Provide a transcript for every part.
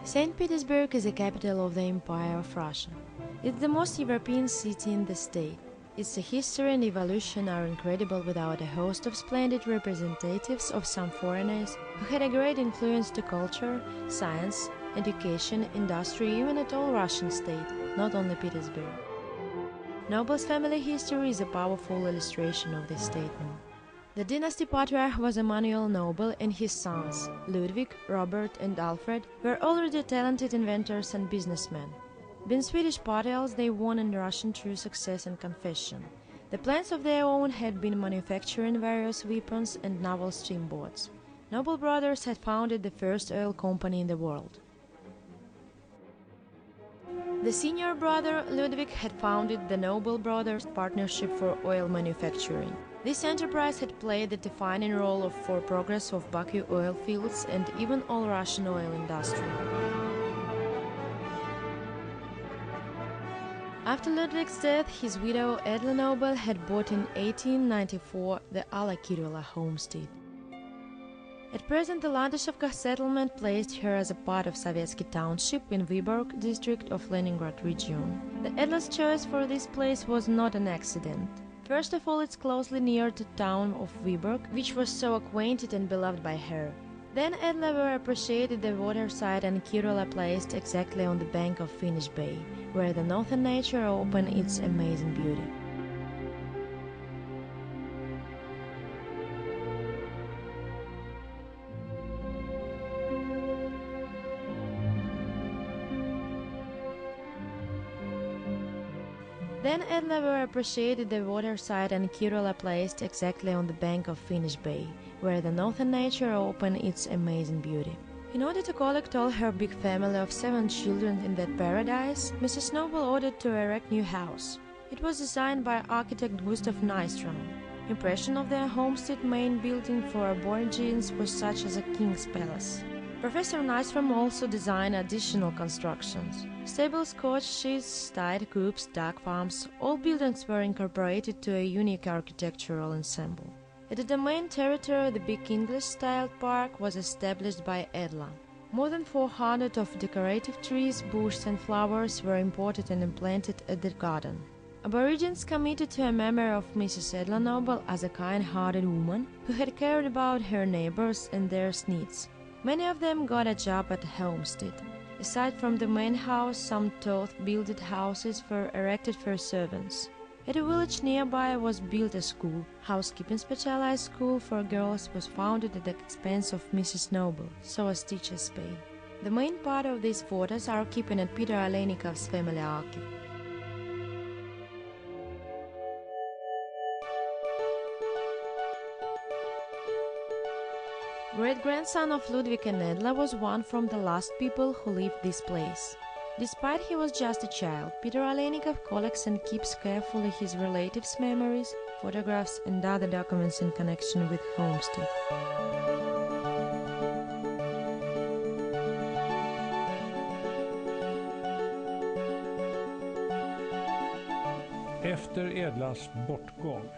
St. Petersburg is the capital of the Empire of Russia. It's the most European city in the state. Its history and evolution are incredible without a host of splendid representatives of some foreigners who had a great influence to culture, science, education, industry, even at all Russian state, not only Petersburg. Noble's family history is a powerful illustration of this statement. The dynasty patriarch was Emmanuel Noble, and his sons, Ludwig, Robert and Alfred, were already talented inventors and businessmen. Being Swedish patriarchs, they won in Russian through success and confession. The plans of their own had been manufacturing various weapons and naval steamboats. Noble brothers had founded the first oil company in the world. The senior brother, Ludwig, had founded the Noble Brothers Partnership for Oil Manufacturing. This enterprise had played the defining role for progress of Baku oil fields and even all Russian oil industry. After Ludwig's death, his widow Edla Noble had bought in 1894 the Ala Kirjola homestead. At present, the Landeshavka settlement placed her as a part of Sovietsky township in Vyborg district of Leningrad region. The Edla's choice for this place was not an accident. First of all, it's closely near the town of Vyborg, which was so acquainted and beloved by her. Then Edla were appreciated the waterside and Kirjola placed exactly on the bank of Finnish Bay, where the northern nature opened its amazing beauty. Then Edla were appreciated the waterside and Kirjola placed exactly on the bank of Finnish Bay, where the northern nature opened its amazing beauty. In order to collect all her big family of 7 children in that paradise, Mrs. Noble ordered to erect new house. It was designed by architect Gustav Nystrom. Impression of their homestead main building for aborigines was such as a king's palace. Professor Nystrom also designed additional constructions. Stables, coach sheds, tide coops, duck farms, all buildings were incorporated to a unique architectural ensemble. At the domain territory, the big English-styled park was established by Edla. More than 400 of decorative trees, bushes and flowers were imported and implanted at the garden. Aborigines committed to a memory of Mrs. Edla Noble as a kind-hearted woman who had cared about her neighbors and their needs. Many of them got a job at the homestead. Aside from the main house, some tough-built houses were erected for servants. At a village nearby was built a school. Housekeeping specialized school for girls was founded at the expense of Mrs. Noble, so as teachers pay. The main part of these photos are kept at Peter Alenikov's family archive. Great-grandson of Ludwig and Edla was one from the last people who lived this place. Despite he was just a child, Peter Alenikov collects and keeps carefully his relatives' memories, photographs and other documents in connection with homestead. Efter Edlas bortgång.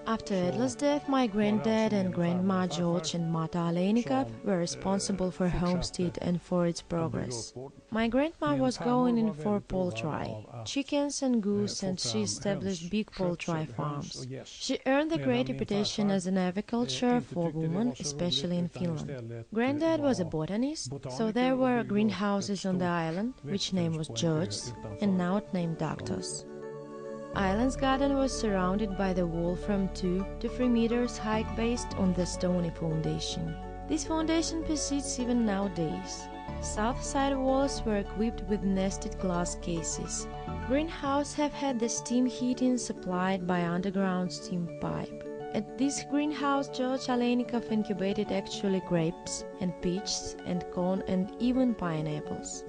After Edla's death, my granddad and grandma George and Marta Alenikov were responsible for homestead and for its progress. My grandma was going in for poultry, chickens and goose, and she established big poultry farms. She earned a great reputation as an agriculture for women, especially in Finland. Granddad was a botanist, so there were greenhouses on the island, which name was George's, and now named Doctor's. Island's garden was surrounded by the wall from 2 to 3 meters height based on the stony foundation. This foundation persists even nowadays. South side walls were equipped with nested glass cases. Greenhouse have had the steam heating supplied by underground steam pipe. At this greenhouse, George Alenikov incubated actually grapes and peaches and corn and even pineapples.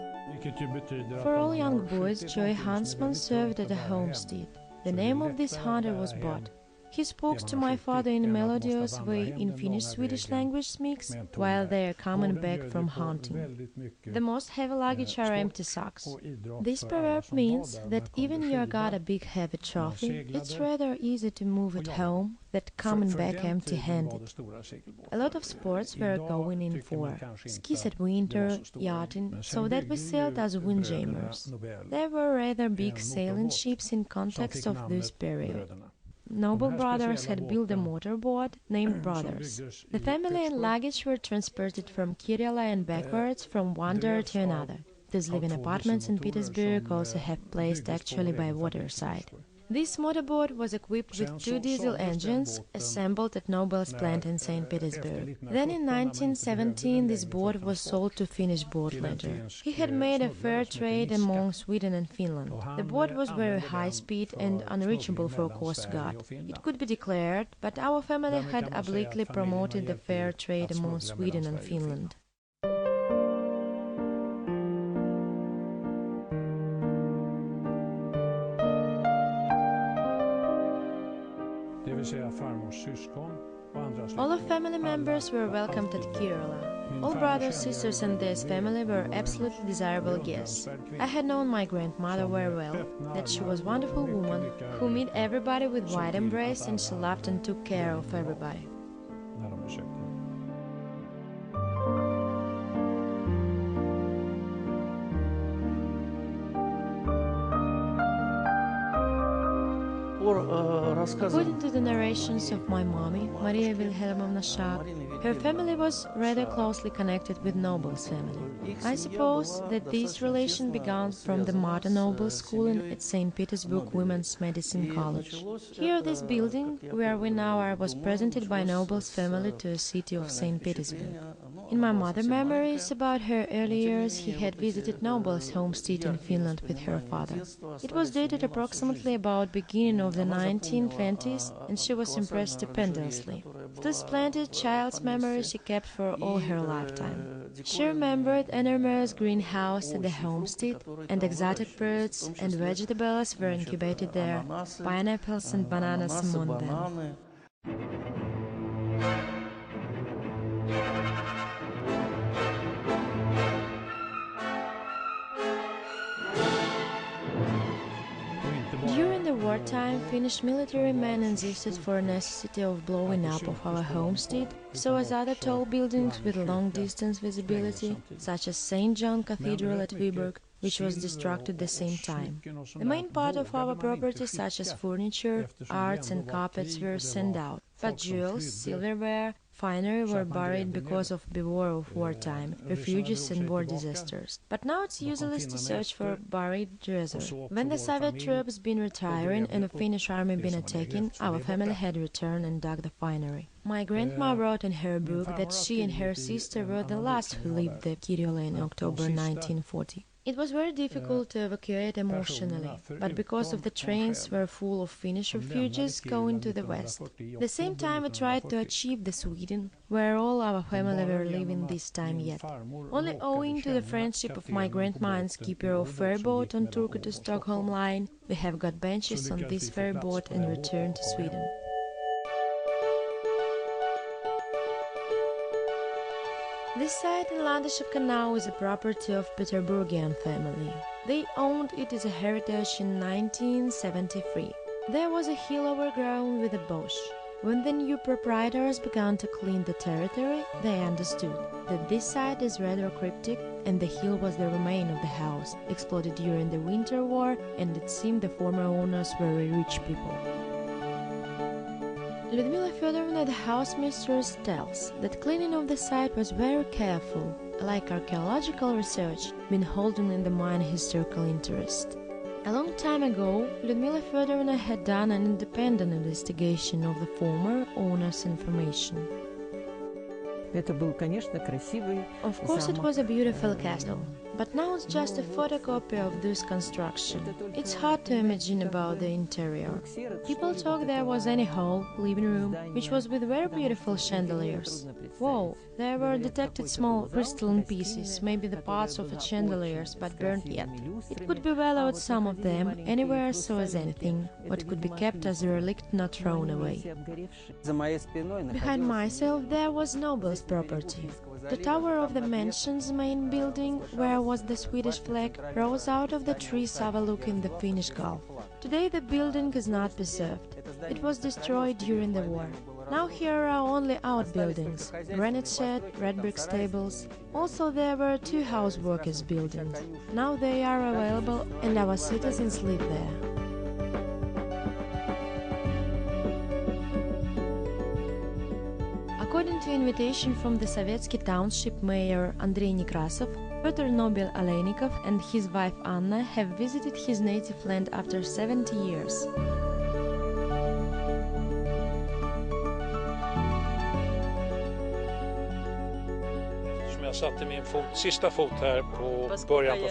For all young boys, Joey Huntsman served at a homestead. The name of this hunter was Bot. He spoke to my father in a melodious way in Finnish-Swedish language mix while they are coming back from hunting. The most heavy luggage are empty sacks. This proverb means that even you got a big heavy trophy, it's rather easy to move it home than coming back empty-handed. A lot of sports were going in for skis at winter, yachting, so that we sailed as windjammers. There were rather big sailing ships in context of this period. Noble brothers had built a motorboat named Brothers. The family and luggage were transported from Kirjola and backwards from one door to another. These living apartments in Petersburg also have placed actually by waterside. This motorboat was equipped with 2 diesel engines assembled at Nobel's plant in St. Petersburg. Then in 1917 this boat was sold to Finnish boatlander. He had made a fair trade among Sweden and Finland. The boat was very high speed and unreachable for Coast Guard. It could be declared, but our family had obliquely promoted the fair trade among Sweden and Finland. All of family members were welcomed at Kirjola. All brothers, sisters and their family were absolutely desirable guests. I had known my grandmother very well, that she was a wonderful woman who met everybody with wide embrace, and she loved and took care of everybody. According to the narrations of my mommy, Maria Wilhelmovna Schack, her family was rather closely connected with Nobel's family. I suppose that this relation began from the Mother Nobel schooling at St. Petersburg Women's Medicine College. Here this building, where we now are, was presented by Nobel's family to the city of St. Petersburg. In my mother's memories about her early years, he had visited Nobel's homestead in Finland with her father. It was dated approximately about beginning of the 1920s, and she was impressed stupendously. This splendid child's memory she kept for all her lifetime. She remembered enormous greenhouse at the homestead, and exotic fruits and vegetables were incubated there, pineapples and bananas among them. During the wartime, Finnish military men insisted for necessity of blowing up of our homestead, so as other tall buildings with long-distance visibility, such as St. John Cathedral at Viborg, which was destructed at the same time. The main part of our property, such as furniture, arts and carpets, were sent out, but jewels, silverware, finery were buried because of bewar of wartime, refugees and war disasters. But now it's useless to search for buried treasure. When the Soviet troops been retiring and the Finnish army been attacking, our family had returned and dug the finery. My grandma wrote in her book that she and her sister were the last who left the Kirjola in October 1940. It was very difficult to evacuate emotionally, but because of the trains were full of Finnish refugees going to the west. At the same time we tried to achieve the Sweden, where all our family were living this time yet. Only owing to the friendship of my grandma and skipper of ferryboat on Turku to Stockholm line, we have got benches on this ferryboat and returned to Sweden. This site in Landeshevka now is a property of Peterburgian family. They owned it as a heritage in 1973. There was a hill overgrown with a bush. When the new proprietors began to clean the territory, they understood that this site is rather cryptic and the hill was the remain of the house, exploded during the Winter War, and it seemed the former owners were very rich people. Lyudmila Fedorovna, the house mistress, tells that cleaning of the site was very careful, like archaeological research, been holding in the mind historical interest. A long time ago, Lyudmila Fedorovna had done an independent investigation of the former owner's information. Of course it was a beautiful castle, but now it's just a photocopy of this construction. It's hard to imagine about the interior. People talk there was any hall, living room, which was with very beautiful chandeliers. Whoa, there were detected small crystalline pieces, maybe the parts of the chandeliers, but burnt yet. It could be valued, some of them, anywhere so as anything, what could be kept as a relic not thrown away. Behind myself there was noble's property. The tower of the mansion's main building, where was the Swedish flag, rose out of the trees overlooking the Finnish Gulf. Today the building is not preserved. It was destroyed during the war. Now here are only outbuildings, granite shed, red brick stables. Also there were 2 house workers' buildings. Now they are available and our citizens live there. According to invitation from the Sovietsky township mayor Andrei Nekrasov, Pyotr Nobel Aleynikov and his wife Anna have visited his native land after 70 years.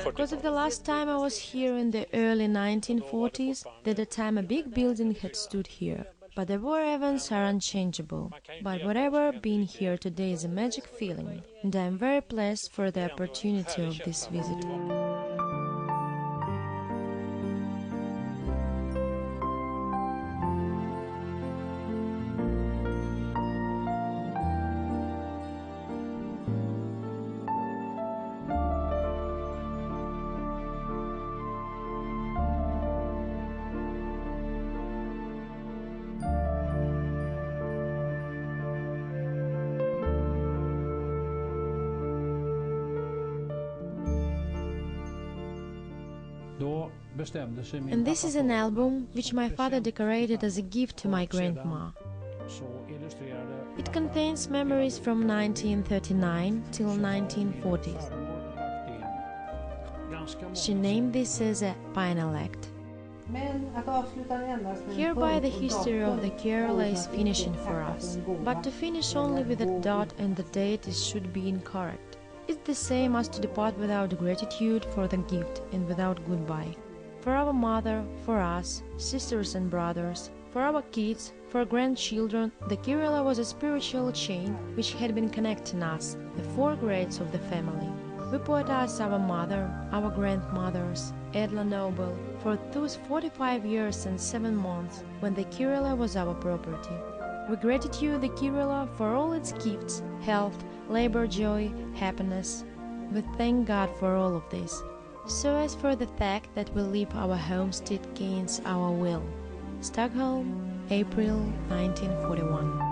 Because of the last time I was here in the early 1940s, at the time a big building had stood here. But the war events are unchangeable. But whatever, being here today is a magic feeling, and I am very blessed for the opportunity of this visit. And this is an album which my father decorated as a gift to my grandma. It contains memories from 1939 till 1940s. She named this as a final act. Hereby the history of the Kirjola is finishing for us, but to finish only with a dot and the date should be incorrect. It's the same as to depart without gratitude for the gift and without goodbye. For our mother, for us, sisters and brothers, for our kids, for grandchildren, the Kirjola was a spiritual chain which had been connecting us, the 4 grades of the family. We poetize our mother, our grandmothers, Edla Noble, for those 45 years and 7 months when the Kirjola was our property. We gratitude the Kirjola for all its gifts, health, labor, joy, happiness. We thank God for all of this. So as for the fact that we leave our homestead against our will. Stockholm, April 1941.